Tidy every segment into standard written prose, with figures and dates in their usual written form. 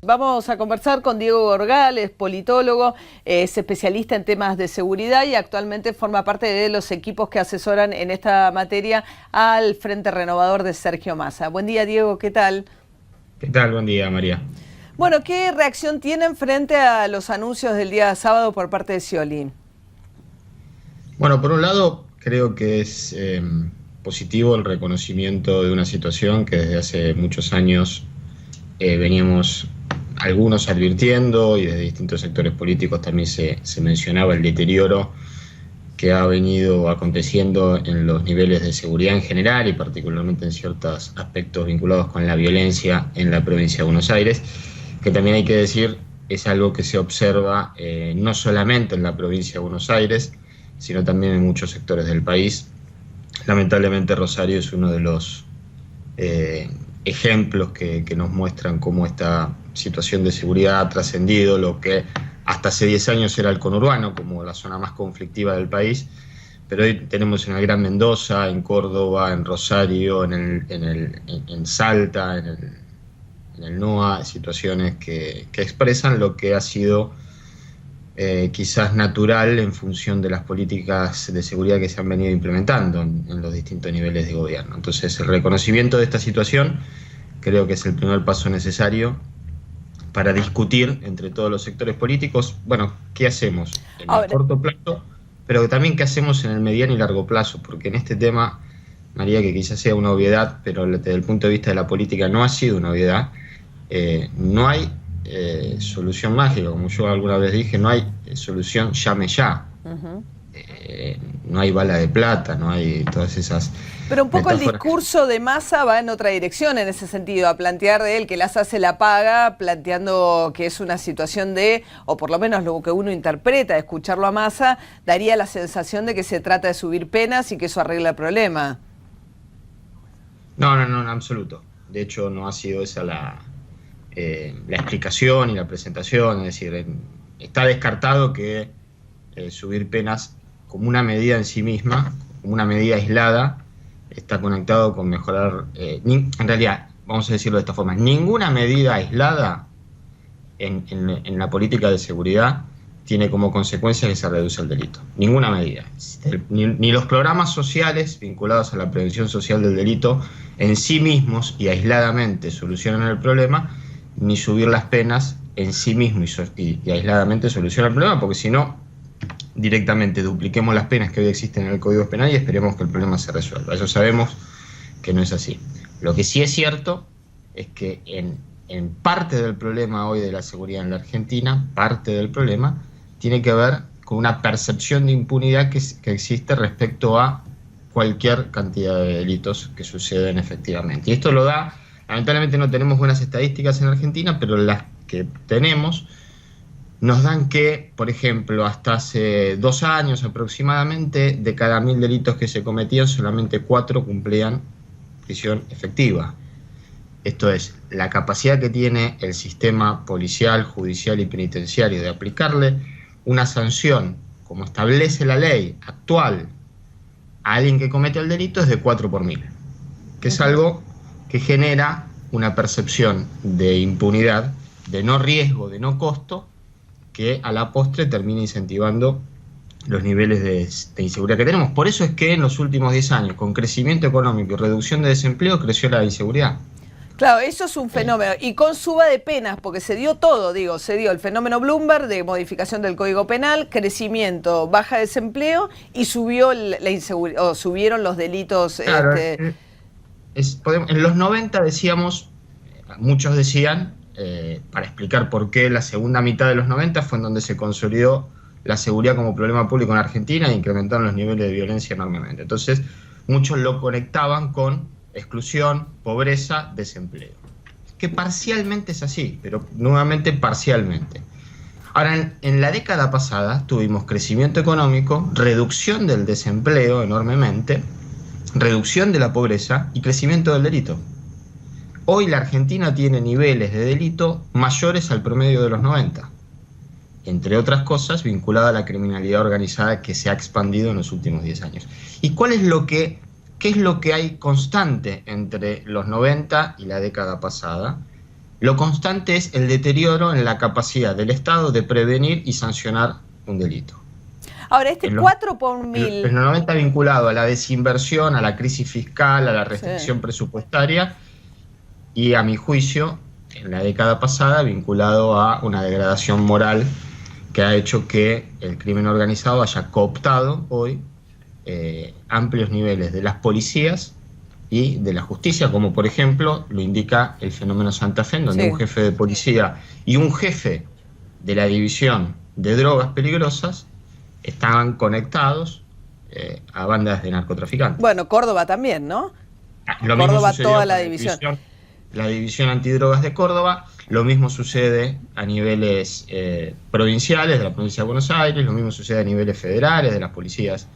Vamos a conversar con Diego Gorgal, es politólogo, es especialista en temas de seguridad y actualmente forma parte de los equipos que asesoran en esta materia al Frente Renovador de Sergio Massa. Buen día, Diego, ¿qué tal? ¿Qué tal? Buen día, María. Bueno, ¿qué reacción tienen frente a los anuncios del día sábado por parte de Scioli? Bueno, por un lado, creo que es positivo el reconocimiento de una situación que desde hace muchos años veníamos algunos advirtiendo, y desde distintos sectores políticos también se mencionaba el deterioro que ha venido aconteciendo en los niveles de seguridad en general y particularmente en ciertos aspectos vinculados con la violencia en la provincia de Buenos Aires, que también hay que decir es algo que se observa no solamente en la provincia de Buenos Aires, sino también en muchos sectores del país. Lamentablemente Rosario es uno de los ejemplos que nos muestran cómo esta situación de seguridad ha trascendido lo que hasta hace 10 años era el conurbano, como la zona más conflictiva del país, pero hoy tenemos en el Gran Mendoza, en Córdoba, en Rosario, en Salta, en el NOA, situaciones que expresan lo que ha sido quizás natural en función de las políticas de seguridad que se han venido implementando en los distintos niveles de gobierno. Entonces, el reconocimiento de esta situación creo que es el primer paso necesario para discutir entre todos los sectores políticos, bueno, ¿qué hacemos en el corto plazo? Pero también qué hacemos en el mediano y largo plazo, porque en este tema, María, que quizás sea una obviedad, pero desde el punto de vista de la política no ha sido una obviedad, no hay solución mágica, como yo alguna vez dije, no hay solución llame ya. No hay bala de plata, no hay todas esas... Pero un poco metáforas. El discurso de Massa va en otra dirección en ese sentido, a plantear de él que las hace la paga, planteando que es una situación de, o por lo menos lo que uno interpreta, escucharlo a Massa, daría la sensación de que se trata de subir penas y que eso arregla el problema. No, en absoluto. De hecho, no ha sido esa la explicación y la presentación, es decir, está descartado que subir penas como una medida en sí misma, como una medida aislada, está conectado con mejorar, en realidad, vamos a decirlo de esta forma, ninguna medida aislada en la política de seguridad tiene como consecuencia que se reduce el delito. Ninguna medida. Ni los programas sociales vinculados a la prevención social del delito en sí mismos y aisladamente solucionan el problema, ni subir las penas en sí mismo y aisladamente soluciona el problema, porque si no, directamente dupliquemos las penas que hoy existen en el Código Penal y esperemos que el problema se resuelva. Eso sabemos que no es así. Lo que sí es cierto es que en parte del problema hoy de la seguridad en la Argentina, parte del problema tiene que ver con una percepción de impunidad que existe respecto a cualquier cantidad de delitos que suceden efectivamente. Y esto lo da, lamentablemente no tenemos buenas estadísticas en Argentina, pero las que tenemos nos dan que, por ejemplo, hasta hace 2 años aproximadamente, de cada 1000 delitos que se cometían, solamente 4 cumplían prisión efectiva. Esto es, la capacidad que tiene el sistema policial, judicial y penitenciario de aplicarle una sanción, como establece la ley actual, a alguien que comete el delito es de 4 por 1000, que es algo que genera una percepción de impunidad, de no riesgo, de no costo, que a la postre termina incentivando los niveles de inseguridad que tenemos. Por eso es que en los últimos 10 años, con crecimiento económico y reducción de desempleo, creció la inseguridad. Claro, eso es un fenómeno. Y con suba de penas, porque se dio todo, se dio el fenómeno Bloomberg de modificación del Código Penal, crecimiento, baja desempleo y subió la inseguridad, o subieron los delitos. Claro, en los 90 decíamos, muchos decían, para explicar por qué la segunda mitad de los 90 fue en donde se consolidó la seguridad como problema público en Argentina e incrementaron los niveles de violencia enormemente. Entonces, muchos lo conectaban con exclusión, pobreza, desempleo. Que parcialmente es así, pero nuevamente parcialmente. Ahora, en la década pasada tuvimos crecimiento económico, reducción del desempleo enormemente, reducción de la pobreza y crecimiento del delito. Hoy la Argentina tiene niveles de delito mayores al promedio de los 90, entre otras cosas vinculada a la criminalidad organizada que se ha expandido en los últimos 10 años. ¿Y qué es lo que hay constante entre los 90 y la década pasada? Lo constante es el deterioro en la capacidad del Estado de prevenir y sancionar un delito. Ahora, este 4 por mil... En los 90 vinculado a la desinversión, a la crisis fiscal, a la restricción presupuestaria y, a mi juicio, en la década pasada, vinculado a una degradación moral que ha hecho que el crimen organizado haya cooptado hoy amplios niveles de las policías y de la justicia, como por ejemplo lo indica el fenómeno Santa Fe, donde un jefe de policía y un jefe de la división de drogas peligrosas estaban conectados a bandas de narcotraficantes. Bueno, Córdoba también, ¿no? Lo Córdoba, mismo toda la división. La división antidrogas de Córdoba, lo mismo sucede a niveles provinciales de la provincia de Buenos Aires, lo mismo sucede a niveles federales de las policías,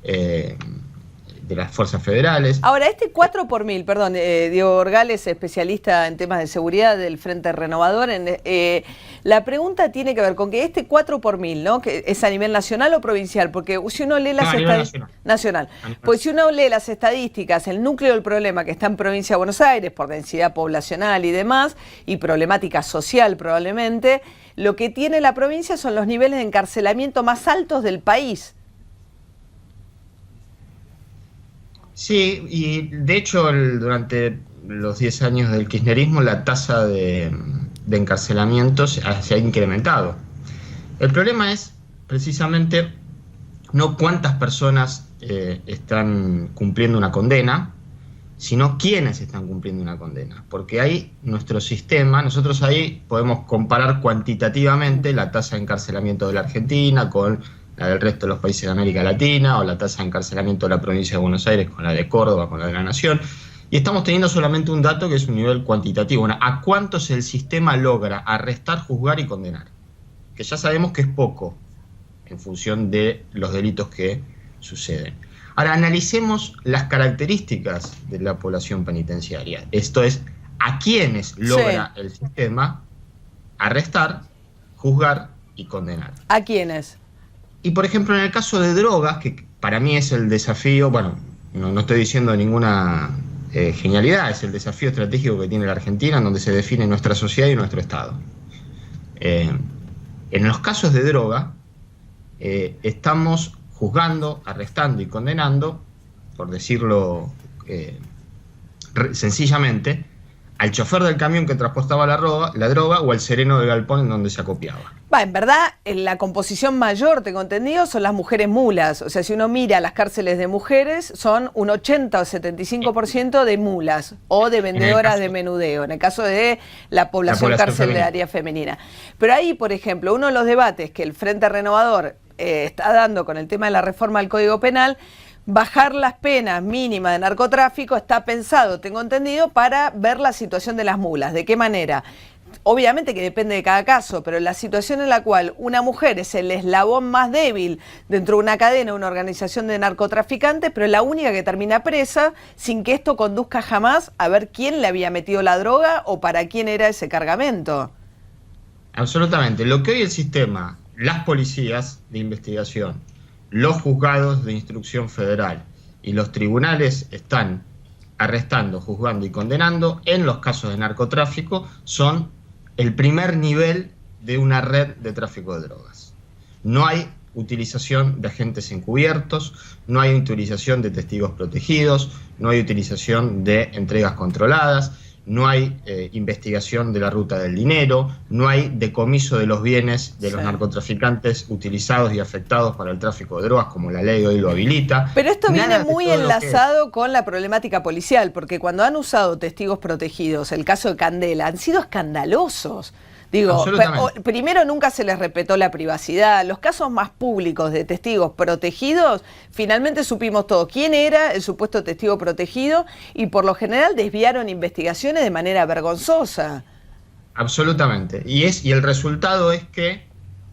de las fuerzas federales. Ahora, este 4 por mil, perdón, Diego Orgales, especialista en temas de seguridad del Frente Renovador, la pregunta tiene que ver con que este 4 por mil, ¿no? Que es a nivel nacional o provincial, porque si uno lee las estadísticas... Nacional. Pues si uno lee las estadísticas, el núcleo del problema que está en provincia de Buenos Aires, por densidad poblacional y demás, y problemática social probablemente, lo que tiene la provincia son los niveles de encarcelamiento más altos del país. Sí, y de hecho durante los 10 años del kirchnerismo la tasa de encarcelamiento se ha incrementado. El problema es precisamente no cuántas personas están cumpliendo una condena, sino quiénes están cumpliendo una condena. Porque ahí nuestro sistema, nosotros ahí podemos comparar cuantitativamente la tasa de encarcelamiento de la Argentina con la del resto de los países de América Latina, o la tasa de encarcelamiento de la provincia de Buenos Aires con la de Córdoba, con la de la Nación, y estamos teniendo solamente un dato que es un nivel cuantitativo, bueno, a cuántos el sistema logra arrestar, juzgar y condenar, que ya sabemos que es poco en función de los delitos que suceden. Ahora, analicemos las características de la población penitenciaria, esto es, a quiénes logra el sistema arrestar, juzgar y condenar. ¿A quiénes? Y por ejemplo, en el caso de drogas, que para mí es el desafío, bueno, no estoy diciendo ninguna genialidad, es el desafío estratégico que tiene la Argentina, en donde se define nuestra sociedad y nuestro Estado. En los casos de droga, estamos juzgando, arrestando y condenando, por decirlo sencillamente, al chofer del camión que transportaba la droga o al sereno del galpón en donde se acopiaba. En verdad, en la composición mayor, tengo entendido, son las mujeres mulas. O sea, si uno mira las cárceles de mujeres, son un 80 o 75% de mulas o de vendedoras de menudeo, en el caso de la población carcelaria femenina. Pero ahí, por ejemplo, uno de los debates que el Frente Renovador está dando con el tema de la reforma al Código Penal, bajar las penas mínimas de narcotráfico está pensado, tengo entendido, para ver la situación de las mulas. ¿De qué manera? Obviamente que depende de cada caso, pero la situación en la cual una mujer es el eslabón más débil dentro de una cadena, una organización de narcotraficantes, pero es la única que termina presa sin que esto conduzca jamás a ver quién le había metido la droga o para quién era ese cargamento. Absolutamente. Lo que hoy el sistema, las policías de investigación, los juzgados de instrucción federal y los tribunales están arrestando, juzgando y condenando en los casos de narcotráfico son el primer nivel de una red de tráfico de drogas. No hay utilización de agentes encubiertos, no hay utilización de testigos protegidos, no hay utilización de entregas controladas, no hay investigación de la ruta del dinero, no hay decomiso de los bienes de los narcotraficantes utilizados y afectados para el tráfico de drogas, como la ley hoy lo habilita. Pero esto viene muy enlazado con la problemática policial, porque cuando han usado testigos protegidos, el caso de Candela, han sido escandalosos. Digo, primero nunca se les respetó la privacidad. Los casos más públicos de testigos protegidos, finalmente supimos todo quién era el supuesto testigo protegido y por lo general desviaron investigaciones de manera vergonzosa. Absolutamente. Y el resultado es que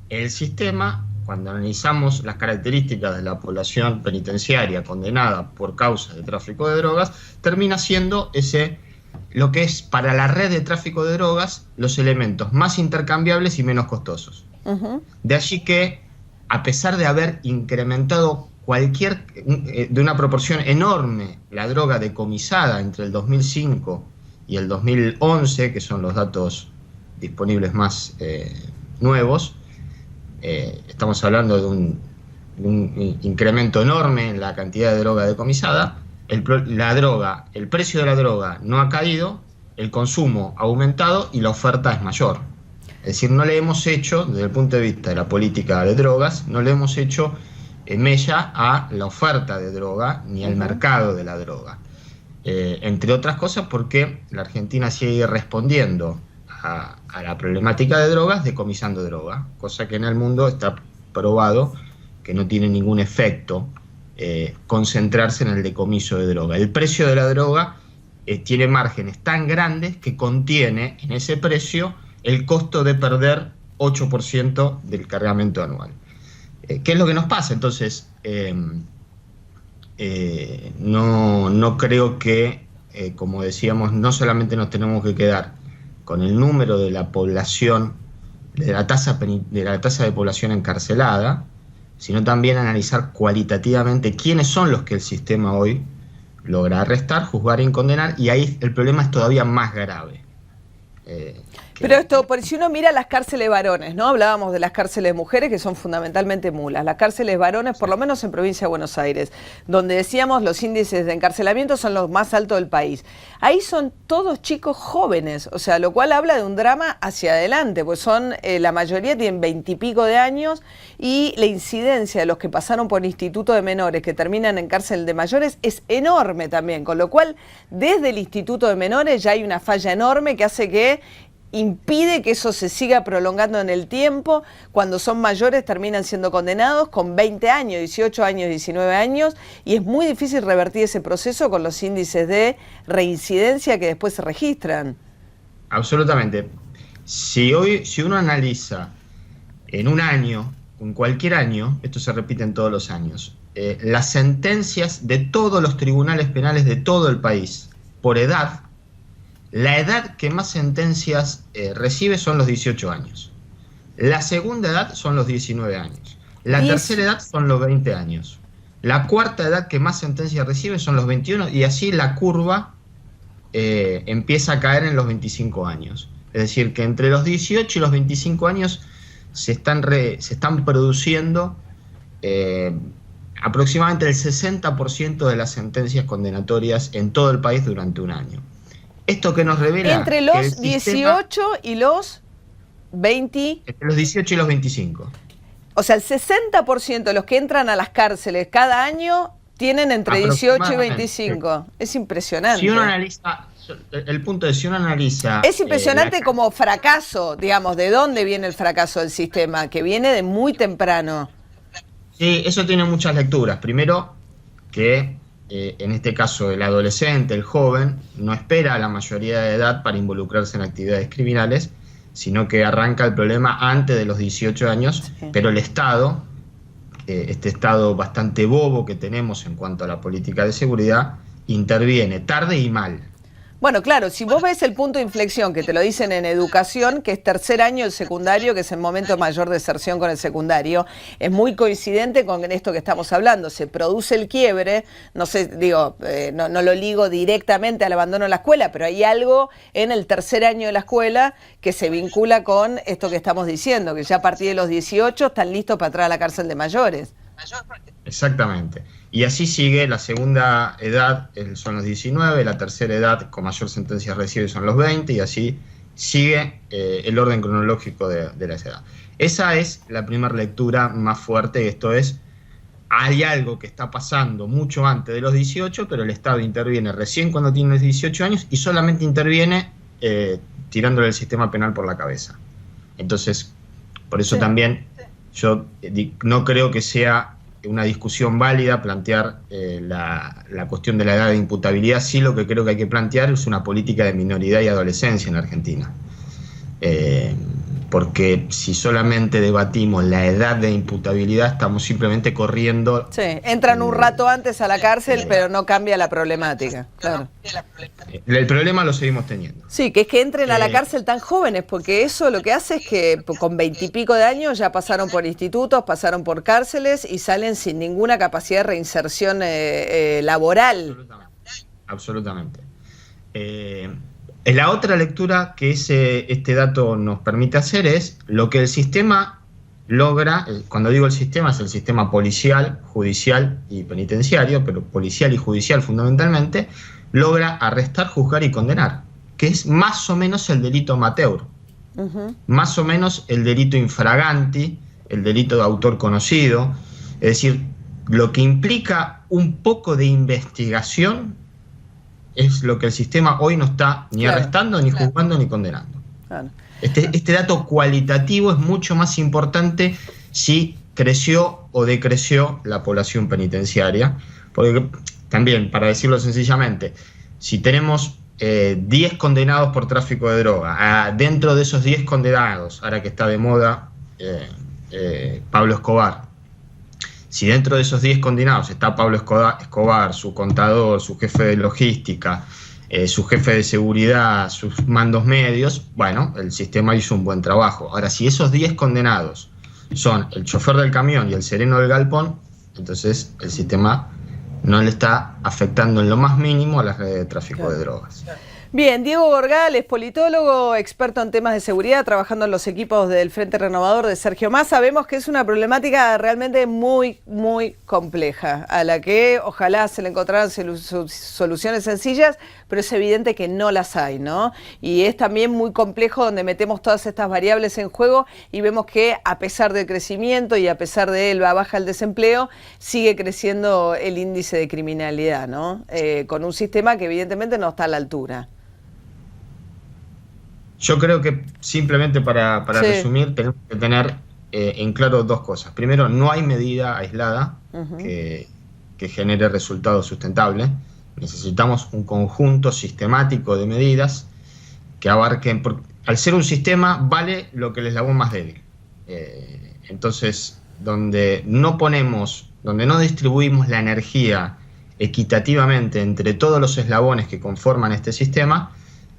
el sistema, cuando analizamos las características de la población penitenciaria condenada por causa de tráfico de drogas, termina siendo lo que es para la red de tráfico de drogas los elementos más intercambiables y menos costosos. De allí que, a pesar de haber incrementado de una proporción enorme la droga decomisada entre el 2005 y el 2011, que son los datos disponibles más nuevos, estamos hablando de un incremento enorme en la cantidad de droga decomisada. El precio de la droga no ha caído, el consumo ha aumentado y la oferta es mayor. Es decir, no le hemos hecho, desde el punto de vista de la política de drogas, no le hemos hecho mella a la oferta de droga ni al mercado de la droga. Entre otras cosas porque la Argentina sigue respondiendo a la problemática de drogas decomisando droga, cosa que en el mundo está probado que no tiene ningún efecto concentrarse en el decomiso de droga. El precio de la droga tiene márgenes tan grandes que contiene en ese precio el costo de perder 8% del cargamento anual. ¿Qué es lo que nos pasa? Entonces, no creo que, como decíamos, no solamente nos tenemos que quedar con el número de la población, de la tasa de población encarcelada, sino también analizar cualitativamente quiénes son los que el sistema hoy logra arrestar, juzgar y condenar, y ahí el problema es todavía más grave. Pero esto, por si uno mira las cárceles varones, ¿no? Hablábamos de las cárceles mujeres, que son fundamentalmente mulas. Las cárceles varones, por lo menos en provincia de Buenos Aires, donde decíamos los índices de encarcelamiento son los más altos del país. Ahí son todos chicos jóvenes, o sea, lo cual habla de un drama hacia adelante, pues son, la mayoría tienen 20 y pico de años, y la incidencia de los que pasaron por instituto de menores, que terminan en cárcel de mayores, es enorme también, con lo cual, desde el instituto de menores ya hay una falla enorme que hace que impide que eso se siga prolongando en el tiempo. Cuando son mayores terminan siendo condenados con 20 años, 18 años, 19 años, y es muy difícil revertir ese proceso con los índices de reincidencia que después se registran. Absolutamente. Si uno analiza en un año, en cualquier año, esto se repite en todos los años, las sentencias de todos los tribunales penales de todo el país, por edad, la edad que más sentencias recibe son los 18 años. La segunda edad son los 19 años. La tercera edad son los 20 años. La cuarta edad que más sentencias recibe son los 21, y así la curva empieza a caer en los 25 años. Es decir, que entre los 18 y los 25 años se están produciendo aproximadamente el 60% de las sentencias condenatorias en todo el país durante un año. Esto que nos revela... Entre los 18 y los 20... Entre los 18 y los 25. O sea, el 60% de los que entran a las cárceles cada año tienen entre 18 y 25. Es impresionante. Si uno analiza... El punto es, si uno analiza... Es impresionante como fracaso, digamos, ¿de dónde viene el fracaso del sistema? Que viene de muy temprano. Sí, eso tiene muchas lecturas. Primero, que... en este caso el adolescente, el joven, no espera a la mayoría de edad para involucrarse en actividades criminales, sino que arranca el problema antes de los 18 años, sí. Pero el Estado, este Estado bastante bobo que tenemos en cuanto a la política de seguridad, interviene tarde y mal. Bueno, claro, si vos ves el punto de inflexión, que te lo dicen en educación, que es tercer año del secundario, que es el momento de mayor deserción con el secundario, es muy coincidente con esto que estamos hablando. Se produce el quiebre, no sé, digo, no lo ligo directamente al abandono de la escuela, pero hay algo en el tercer año de la escuela que se vincula con esto que estamos diciendo, que ya a partir de los 18 están listos para entrar a la cárcel de mayores. Exactamente. Y así sigue, la segunda edad son los 19, la tercera edad con mayor sentencia recibe son los 20, y así sigue el orden cronológico de la edad. Esa es la primera lectura más fuerte, esto es, hay algo que está pasando mucho antes de los 18, pero el Estado interviene recién cuando tiene los 18 años y solamente interviene tirándole el sistema penal por la cabeza. Entonces, por eso también yo no creo que sea una discusión válida plantear la cuestión de la edad de imputabilidad. Sí, lo que creo que hay que plantear es una política de minoridad y adolescencia en Argentina. Porque si solamente debatimos la edad de imputabilidad, estamos simplemente corriendo... Sí, entran un rato antes a la cárcel, pero no cambia la problemática, claro. El problema lo seguimos teniendo. Sí, que es que entren a la cárcel tan jóvenes, porque eso lo que hace es que con 20 y pico de años ya pasaron por institutos, pasaron por cárceles y salen sin ninguna capacidad de reinserción laboral. Absolutamente. La otra lectura que este dato nos permite hacer es lo que el sistema logra, cuando digo el sistema, es el sistema policial, judicial y penitenciario, pero policial y judicial fundamentalmente, logra arrestar, juzgar y condenar, que es más o menos el delito amateur, más o menos el delito infraganti, el delito de autor conocido, es decir, lo que implica un poco de investigación es lo que el sistema hoy no está ni arrestando, ni juzgando, ni condenando. Claro. Este dato cualitativo es mucho más importante si creció o decreció la población penitenciaria, porque también, para decirlo sencillamente, si tenemos 10 condenados por tráfico de droga, dentro de esos 10 condenados, ahora que está de moda Pablo Escobar, si dentro de esos 10 condenados está Pablo Escobar, su contador, su jefe de logística, su jefe de seguridad, sus mandos medios, bueno, el sistema hizo un buen trabajo. Ahora, si esos 10 condenados son el chofer del camión y el sereno del galpón, entonces el sistema no le está afectando en lo más mínimo a las redes de tráfico de drogas. Bien, Diego Gorgal es politólogo, experto en temas de seguridad, trabajando en los equipos del Frente Renovador de Sergio Massa. Sabemos que es una problemática realmente muy, muy compleja, a la que ojalá se le encontraran soluciones sencillas, pero es evidente que no las hay, ¿no? Y es también muy complejo donde metemos todas estas variables en juego y vemos que a pesar del crecimiento y a pesar de la baja del desempleo, sigue creciendo el índice de criminalidad, ¿no? Con un sistema que evidentemente no está a la altura. Yo creo que simplemente para resumir, tenemos que tener en claro dos cosas. Primero, no hay medida aislada que genere resultados sustentables. Necesitamos un conjunto sistemático de medidas que abarquen, al ser un sistema, vale lo que el eslabón más débil. Entonces, donde no distribuimos la energía equitativamente entre todos los eslabones que conforman este sistema,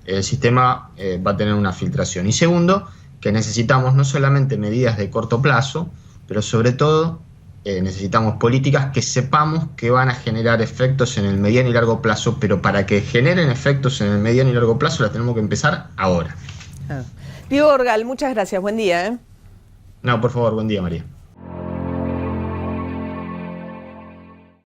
el sistema va a tener una filtración. Y segundo, que necesitamos no solamente medidas de corto plazo, pero sobre todo necesitamos políticas que sepamos que van a generar efectos en el mediano y largo plazo, pero para que generen efectos en el mediano y largo plazo las tenemos que empezar ahora. Diego Gorgal, muchas gracias. Buen día. No, por favor, buen día, María.